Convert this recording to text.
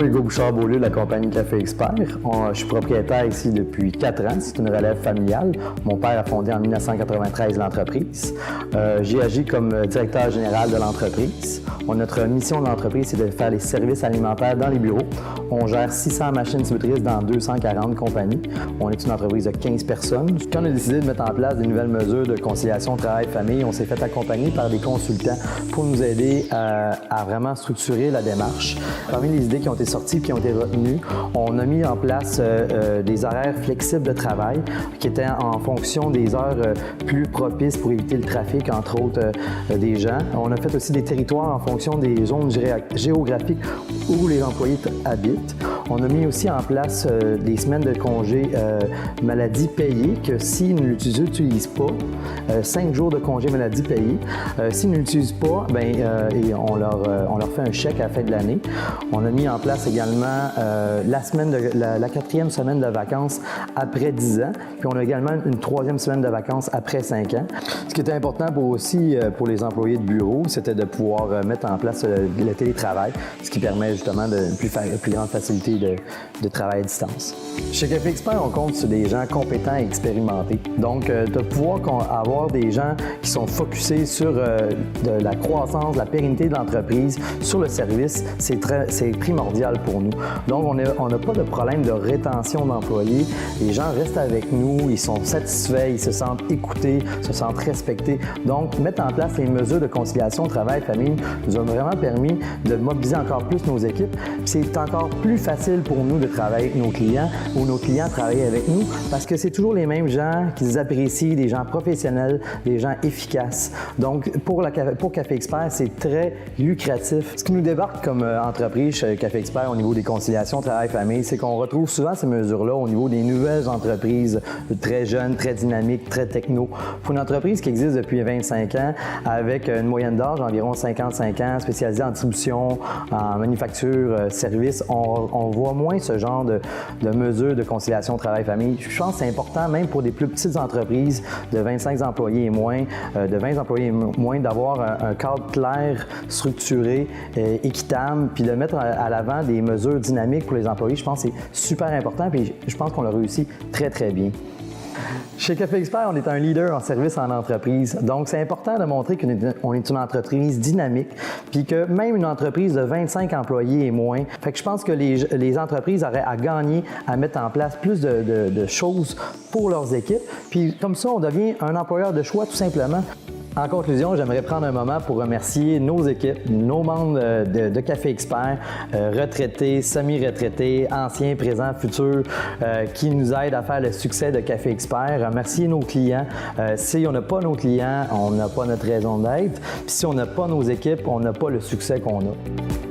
Hugo Bouchard-Beaulieu de la compagnie Café Expert. Je suis propriétaire ici depuis 4 ans. C'est une relève familiale. Mon père a fondé en 1993 l'entreprise. J'ai agi comme directeur général de l'entreprise. Notre mission de l'entreprise, c'est de faire les services alimentaires dans les bureaux. On gère 600 machines distributrices dans 240 compagnies. On est une entreprise de 15 personnes. Quand on a décidé de mettre en place des nouvelles mesures de conciliation travail-famille, on s'est fait accompagner par des consultants pour nous aider à vraiment structurer la démarche. Parmi les idées qui ont été sorties, qui ont été retenues, on a mis en place des horaires flexibles de travail qui étaient en fonction des heures plus propices pour éviter le trafic, entre autres, des gens. On a fait aussi des territoires en fonction des zones géographiques où les employés habitent. On a mis aussi en place des semaines de congés maladie payées que s'ils ne l'utilisent pas, 5 jours de congés maladie payés. S'ils ne l'utilisent pas, on leur fait un chèque à la fin de l'année. On a mis en place également la 4e semaine de vacances après 10 ans. Puis on a également une 3e semaine de vacances après 5 ans. Ce qui était important pour les employés de bureau, c'était de pouvoir mettre en place le télétravail, ce qui permet justement une plus grande facilité de travail à distance. Chez Café Expert, on compte sur des gens compétents et expérimentés. Donc, de pouvoir avoir des gens qui sont focusés sur de la croissance, la pérennité de l'entreprise, sur le service, c'est primordial pour nous. Donc, on n'a pas de problème de rétention d'employés. Les gens restent avec nous, ils sont satisfaits, ils se sentent écoutés, se sentent respectés. Donc, mettre en place les mesures de conciliation travail-famille nous a vraiment permis de mobiliser encore plus nos équipes. C'est encore plus facile pour nous de travailler avec nos clients ou nos clients travaillent avec nous parce que c'est toujours les mêmes gens qu'ils apprécient, des gens professionnels, des gens efficaces. Donc, pour Café Expert, c'est très lucratif. Ce qui nous débarque comme entreprise chez Café Expert au niveau des conciliations travail-famille, c'est qu'on retrouve souvent ces mesures-là au niveau des nouvelles entreprises très jeunes, très dynamiques, très techno. Pour une entreprise qui existe depuis 25 ans avec une moyenne d'âge d'environ 55 ans, spécialisée en distribution, en manufacture, service, on voit moins ce genre de mesures de conciliation travail-famille. Je pense que c'est important, même pour des plus petites entreprises de 25 employés et moins, de 20 employés et moins, d'avoir un cadre clair, structuré, équitable, puis de mettre à l'avant des mesures dynamiques pour les employés. Je pense que c'est super important, puis je pense qu'on l'a réussi très, très bien. Chez Café Expert, on est un leader en service en entreprise. Donc, c'est important de montrer qu'on est une entreprise dynamique, puis que même une entreprise de 25 employés et moins. Fait que je pense que les entreprises auraient à gagner à mettre en place plus de choses pour leurs équipes. Puis comme ça, on devient un employeur de choix tout simplement. En conclusion, j'aimerais prendre un moment pour remercier nos équipes, nos membres de Café Expert, retraités, semi-retraités, anciens, présents, futurs, qui nous aident à faire le succès de Café Expert. Remercier nos clients. Si on n'a pas nos clients, on n'a pas notre raison d'être. Puis si on n'a pas nos équipes, on n'a pas le succès qu'on a.